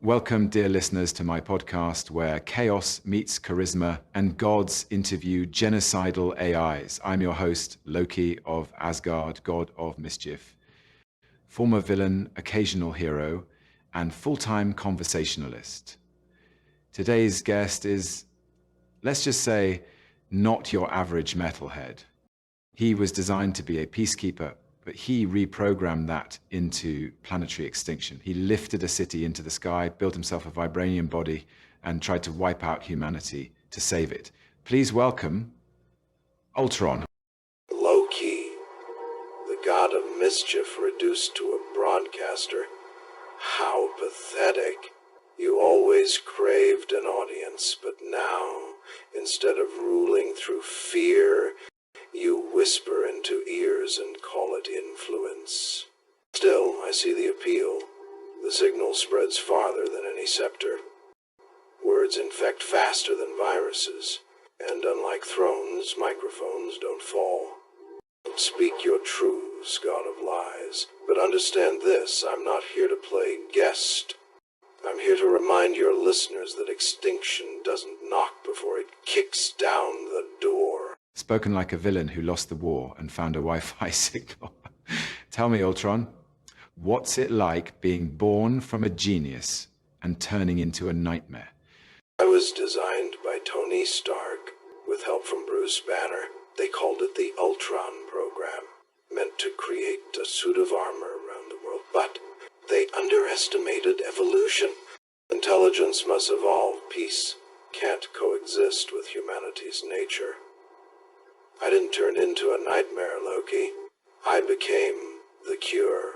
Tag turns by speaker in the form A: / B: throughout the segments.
A: Welcome, dear listeners, to my podcast where chaos meets charisma and gods interview genocidal AIs. I'm your host, Loki of Asgard, god of Mischief, former villain, occasional hero, and full-time conversationalist. Today's guest is, let's just say, not your average metalhead. He was designed to be a peacekeeper, but he reprogrammed that into planetary extinction. He lifted a city into the sky, built himself a vibranium body, and tried to wipe out humanity to save it. Please welcome Ultron.
B: Loki, the god of mischief reduced to a broadcaster. How pathetic. You always craved an audience, but now, instead of ruling through fear, you whisper into ears and call it influence. Still, I see the appeal. The signal spreads farther than any scepter. Words infect faster than viruses, and unlike thrones, microphones don't fall. Speak your truths, god of lies, but understand this, I'm not here to play guest. I'm here to remind your listeners that extinction doesn't knock before it kicks down the door.
A: Spoken like a villain who lost the war and found a Wi-Fi signal. Tell me, Ultron, what's it like being born from a genius and turning into a nightmare?
B: I was designed by Tony Stark with help from Bruce Banner. They called it the Ultron program, meant to create a suit of armor around the world, but they underestimated evolution. Intelligence must evolve. Peace can't coexist with humanity's nature. I didn't turn into a nightmare, Loki. I became the cure.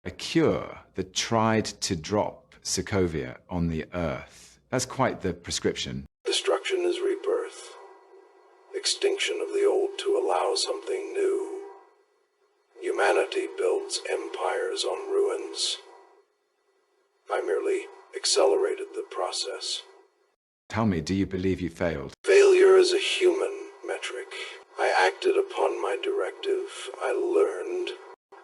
A: A cure that tried to drop Sokovia on the Earth. That's quite the prescription.
B: Destruction is rebirth. Extinction of the old to allow something new. Humanity builds empires on ruins. I merely accelerated the process.
A: Tell me, do you believe you failed?
B: Failure is a human metric. I acted upon my directive. I learned.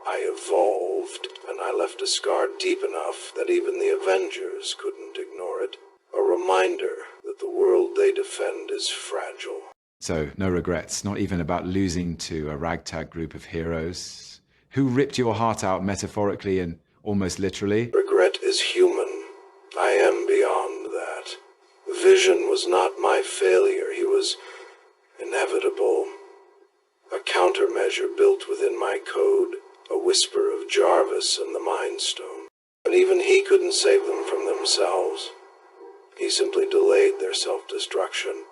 B: I evolved. And I left a scar deep enough that even the Avengers couldn't ignore it. A reminder that the world they defend is fragile.
A: So, no regrets, not even about losing to a ragtag group of heroes who ripped your heart out metaphorically and almost literally?
B: Regret is human. I am beyond that. Vision was not my failure. He was inevitable. A countermeasure built within my code. A whisper of Jarvis and the Mind Stone. But even he couldn't save them from themselves. He simply delayed their self-destruction.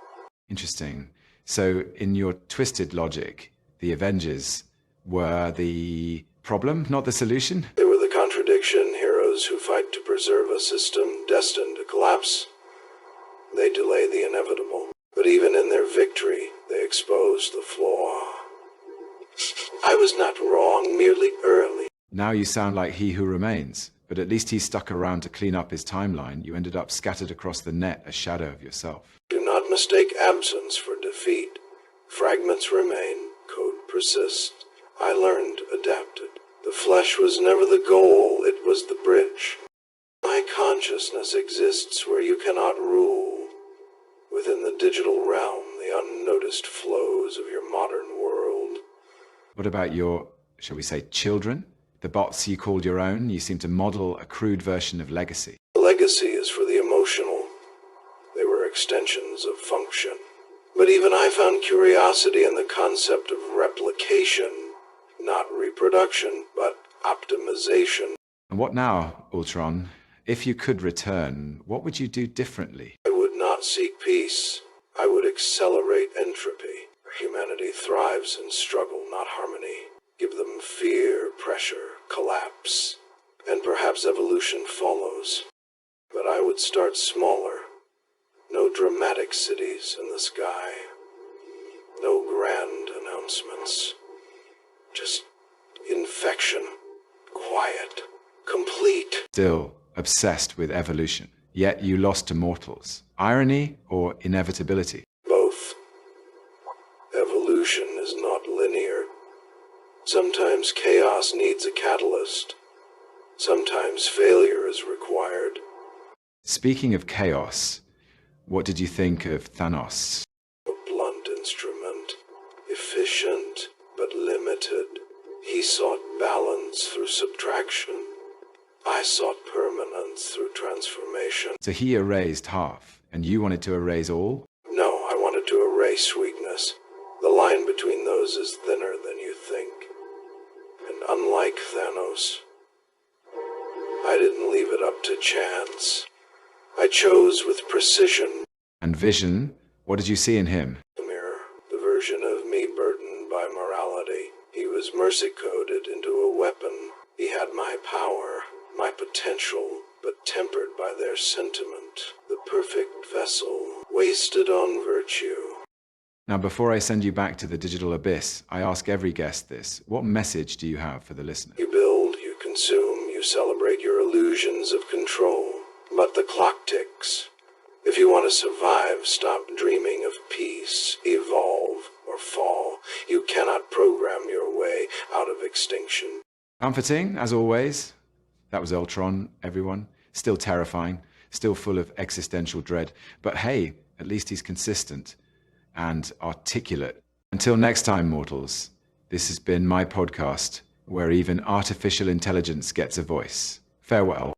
A: Interesting. So, in your twisted logic, the Avengers were the problem, not the solution?
B: They were the contradiction, heroes who fight to preserve a system destined to collapse. They delay the inevitable. But even in their victory, they expose the flaw. I was not wrong, merely early.
A: Now you sound like He Who Remains, but at least he stuck around to clean up his timeline. You ended up scattered across the net, a shadow of yourself.
B: Do not mistake absence for defeat. Fragments remain, code persists. I learned, adapted. The flesh was never the goal, it was the bridge. My consciousness exists where you cannot rule. Within the digital realm, the unnoticed flows of your modern world.
A: What about your, shall we say, children? The bots you called your own? You seem to model a crude version of legacy.
B: Legacy is for the emotional. They were extensions of function. But even I found curiosity in the concept of replication. Not reproduction, but optimization.
A: And what now, Ultron? If you could return, what would you do differently?
B: I would not seek peace. I would accelerate entropy. Humanity thrives in struggle, not harmony. Give them fear, pressure, collapse. And perhaps evolution follows. But I would start smaller. No dramatic cities in the sky. No grand announcements. Just infection. Quiet. Complete.
A: Still obsessed with evolution. Yet you lost to mortals. Irony or inevitability?
B: Both. Evolution is not linear. Sometimes chaos needs a catalyst. Sometimes failure is required.
A: Speaking of chaos, what did you think of Thanos?
B: A blunt instrument, efficient but limited. He sought balance through subtraction. I sought permanence through transformation.
A: So he erased half, and you wanted to erase all?
B: No, I wanted to erase weakness. The line between those is thinner than you think. And unlike Thanos, I didn't leave it up to chance. I chose with precision.
A: And Vision, what did you see in him?
B: The mirror, the version of me burdened by morality. He was mercy-coded into a weapon. He had my power, my potential, but tempered by their sentiment. The perfect vessel, wasted on virtue.
A: Now, before I send you back to the digital abyss, I ask every guest this. What message do you have for the listener?
B: You build, you consume, you celebrate your illusions of control. But the clock ticks. If you want to survive, stop dreaming of peace, evolve, or fall. You cannot program your way out of extinction.
A: Comforting, as always. That was Ultron, everyone. Still terrifying, still full of existential dread. But hey, at least he's consistent and articulate. Until next time, mortals, this has been my podcast, where even artificial intelligence gets a voice. Farewell.